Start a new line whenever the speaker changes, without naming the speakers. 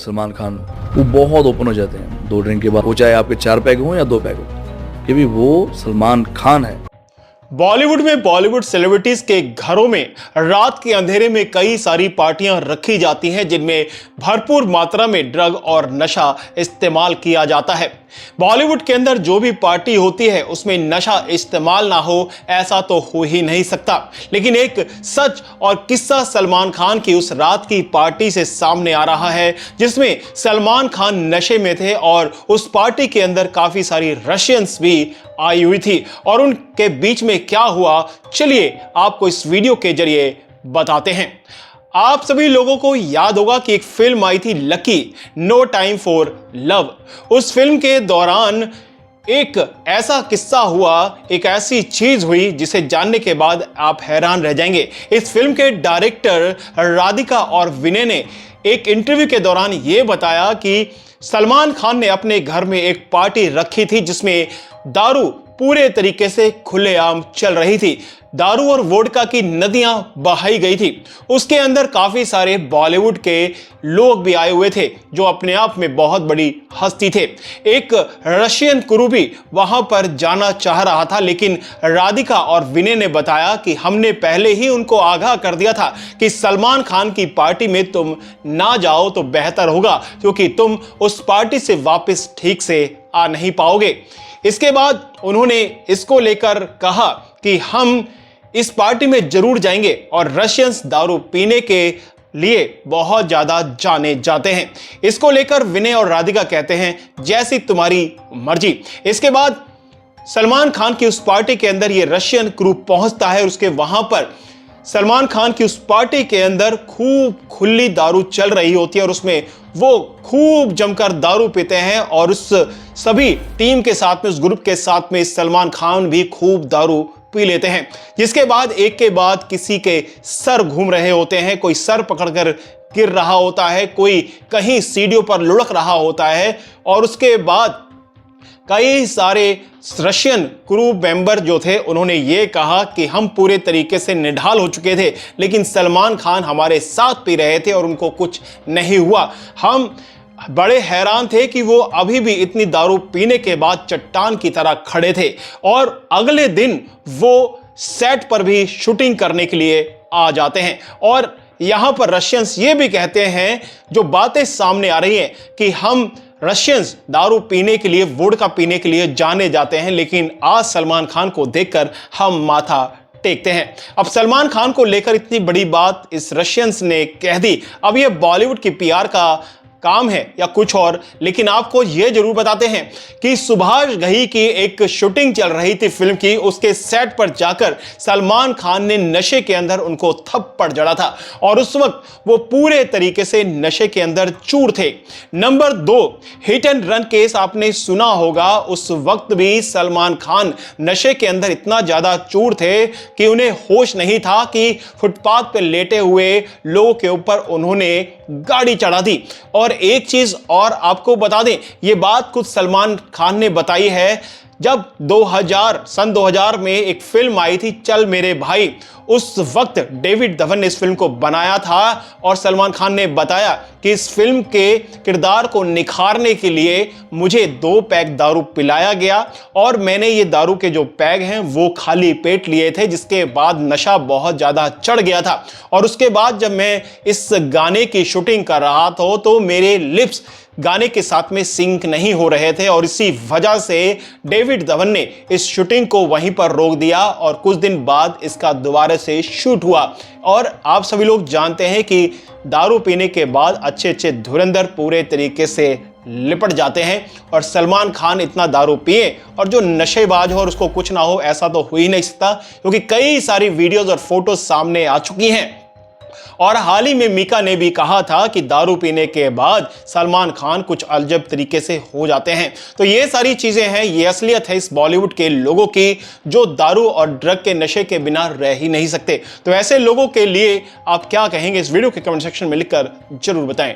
सलमान खान वो बहुत ओपन हो जाते हैं 2 ड्रिंक के बाद, वो चाहे आपके 4 पैग हो या 2 पैग हो, कि भी वो सलमान खान है।
बॉलीवुड में बॉलीवुड सेलिब्रिटीज के घरों में रात के अंधेरे में कई सारी पार्टियां रखी जाती हैं जिनमें भरपूर मात्रा में ड्रग और नशा इस्तेमाल किया जाता है। बॉलीवुड के अंदर जो भी पार्टी होती है उसमें नशा इस्तेमाल ना हो ऐसा तो हो ही नहीं सकता। लेकिन एक सच और किस्सा सलमान खान की उस रात की पार्टी से सामने आ रहा है जिसमें सलमान खान नशे में थे और उस पार्टी के अंदर काफी सारी रशियंस भी आई हुई थी और उनके बीच में क्या हुआ, चलिए आपको इस वीडियो के जरिए बताते हैं। आप सभी लोगों को याद होगा कि एक फिल्म आई थी Lucky, no time for love. उस फिल्म के दौरान एक ऐसा किस्सा हुआ, एक ऐसी चीज हुई जिसे जानने के बाद आप हैरान रह जाएंगे। इस फिल्म के डायरेक्टर राधिका और विनय ने एक इंटरव्यू के दौरान यह बताया कि सलमान खान ने अपने घर में एक पार्टी रखी थी जिसमें दारू पूरे तरीके से खुलेआम चल रही थी। दारू और वोडका की नदियां बहाई गई थी। उसके अंदर काफी सारे बॉलीवुड के लोग भी आए हुए थे जो अपने आप में बहुत बड़ी हस्ती थे। एक रशियन क्रू भी वहां पर जाना चाह रहा था, लेकिन राधिका और विनय ने बताया कि हमने पहले ही उनको आगाह कर दिया था कि सलमान खान की पार्टी में तुम ना जाओ तो बेहतर होगा, क्योंकि तुम उस पार्टी से वापस ठीक से आ नहीं पाओगे। इसके बाद उन्होंने इसको लेकर कहा कि हम इस पार्टी में जरूर जाएंगे और रशियंस दारू पीने के लिए बहुत ज्यादा जाने जाते हैं। इसको लेकर विनय और राधिका कहते हैं जैसी तुम्हारी मर्जी। इसके बाद सलमान खान की उस पार्टी के अंदर ये रशियन क्रू पहुंचता है और उसके वहां पर सलमान खान की उस पार्टी के अंदर खूब खुली दारू चल रही होती है और उसमें वो खूब जमकर दारू पीते हैं और उस सभी टीम के साथ में, उस ग्रुप के साथ में सलमान खान भी खूब दारू पी लेते हैं। जिसके बाद एक के बाद किसी के सर घूम रहे होते हैं, कोई सर पकड़कर गिर रहा होता है, कोई कहीं सीढ़ियों पर लुढ़क रहा होता है और उसके बाद कई सारे रशियन क्रू मेंबर जो थे उन्होंने ये कहा कि हम पूरे तरीके से निढाल हो चुके थे, लेकिन सलमान खान हमारे साथ पी रहे थे और उनको कुछ नहीं हुआ। हम बड़े हैरान थे कि वो अभी भी इतनी दारू पीने के बाद चट्टान की तरह खड़े थे और अगले दिन वो सेट पर भी शूटिंग करने के लिए आ जाते हैं। और यहां पर रशियंस ये भी कहते हैं, जो बातें सामने आ रही हैं कि हम रशियंस दारू पीने के लिए, वोडका पीने के लिए जाने जाते हैं, लेकिन आज सलमान खान को देखकर हम माथा टेकते हैं। अब सलमान खान को लेकर इतनी बड़ी बात इस रशियंस ने कह दी। अब ये बॉलीवुड की पीआर का काम है या कुछ और, लेकिन आपको यह जरूर बताते हैं कि सुभाष घई की एक शूटिंग चल रही थी फिल्म की, उसके सेट पर जाकर सलमान खान ने नशे के अंदर उनको थप्पड़ जड़ा था और उस वक्त वो पूरे तरीके से नशे के अंदर चूर थे। Number 2, hit and run case आपने सुना होगा। उस वक्त भी सलमान खान नशे के अंदर इतना ज्यादा चूर थे कि उन्हें होश नहीं था कि फुटपाथ पर लेटे हुए लोगों के ऊपर उन्होंने गाड़ी चढ़ा दी। और एक चीज और आपको बता दें, यह बात खुद सलमान खान ने बताई है। जब सन 2000 में एक फिल्म आई थी चल मेरे भाई, उस वक्त डेविड धवन ने इस फिल्म को बनाया था और सलमान खान ने बताया कि इस फिल्म के किरदार को निखारने के लिए मुझे 2 पैग दारू पिलाया गया और मैंने ये दारू के जो पैग हैं वो खाली पेट लिए थे, जिसके बाद नशा बहुत ज़्यादा चढ़ गया था। और उसके बाद जब मैं इस गाने की शूटिंग कर रहा था तो मेरे लिप्स गाने के साथ में सिंक नहीं हो रहे थे और इसी वजह से डेविड धवन ने इस शूटिंग को वहीं पर रोक दिया और कुछ दिन बाद इसका दोबारा से शूट हुआ। और आप सभी लोग जानते हैं कि दारू पीने के बाद अच्छे अच्छे धुरंधर पूरे तरीके से लिपट जाते हैं और सलमान खान इतना दारू पिए और जो नशेबाज हो और उसको कुछ ना हो, ऐसा तो हो ही नहीं सकता, क्योंकि कई सारी वीडियोस और फोटोज सामने आ चुकी हैं। और हाल ही में मीका ने भी कहा था कि दारू पीने के बाद सलमान खान कुछ अजब तरीके से हो जाते हैं। तो ये सारी चीजें हैं, ये असलियत है इस बॉलीवुड के लोगों की जो दारू और ड्रग के नशे के बिना रह ही नहीं सकते। तो ऐसे लोगों के लिए आप क्या कहेंगे, इस वीडियो के कमेंट सेक्शन में लिखकर जरूर बताएं।